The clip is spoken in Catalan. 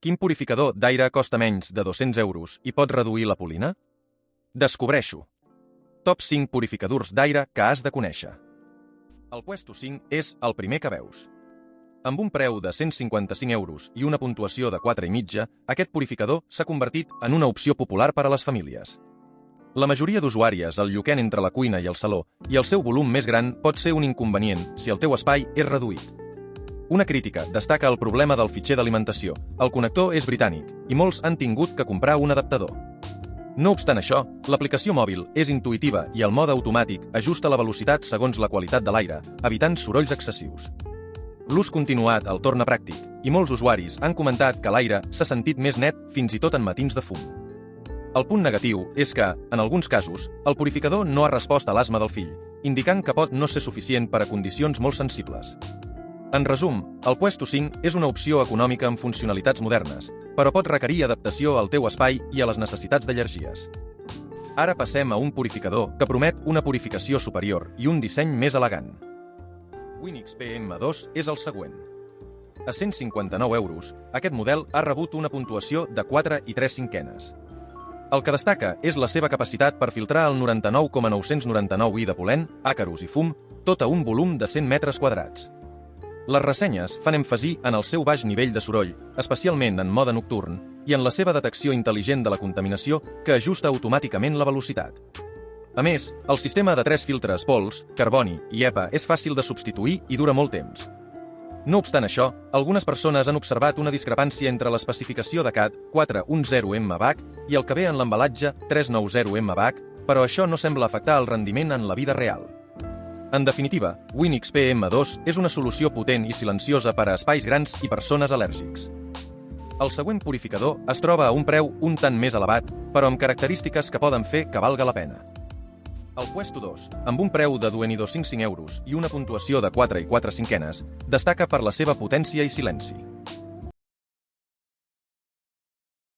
Quin purificador d'aire costa menys de 200 euros i pot reduir la polina? Descobreixo. Top 5 purificadors d'aire que has de conèixer. El puesto 5 és el primer que veus. Amb un preu de 155 euros i una puntuació de 4,5, aquest purificador s'ha convertit en una opció popular per a les famílies. La majoria d'usuàries el lloquen entre la cuina i el saló, i el seu volum més gran pot ser un inconvenient si el teu espai és reduït. Una crítica destaca el problema del fitxer d'alimentació. El connector és britànic, i molts han tingut que comprar un adaptador. No obstant això, l'aplicació mòbil és intuïtiva i el mode automàtic ajusta la velocitat segons la qualitat de l'aire, evitant sorolls excessius. L'ús continuat el torna pràctic, i molts usuaris han comentat que l'aire s'ha sentit més net fins i tot en matins de fum. El punt negatiu és que, en alguns casos, el purificador no ha respost a l'asma del fill, indicant que pot no ser suficient per a condicions molt sensibles. En resum, el Puesto 5 és una opció econòmica amb funcionalitats modernes, però pot requerir adaptació al teu espai i a les necessitats d'energies. Ara passem a un purificador que promet una purificació superior i un disseny més elegant. Winix PM2 és el següent. A 159 euros, aquest model ha rebut una puntuació de 4,3. El que destaca és la seva capacitat per filtrar el 99,999 i de pol·len, àcaros i fum, tot a un volum de 100 metres quadrats. Les ressenyes fan èmfasi en el seu baix nivell de soroll, especialment en mode nocturn, i en la seva detecció intel·ligent de la contaminació que ajusta automàticament la velocitat. A més, el sistema de 3 filtres pols, carboni i EPA és fàcil de substituir i dura molt temps. No obstant això, algunes persones han observat una discrepància entre l'especificació de CAD 410 mBach i el que ve en l'embalatge 390 mBach, però això no sembla afectar el rendiment en la vida real. En definitiva, Winix PM2 és una solució potent i silenciosa per a espais grans i persones al·lèrgics. El següent purificador es troba a un preu un tant més elevat, però amb característiques que poden fer que valga la pena. El Puesto 2, amb un preu de 2,255 euros i una puntuació de 4,4, destaca per la seva potència i silenci.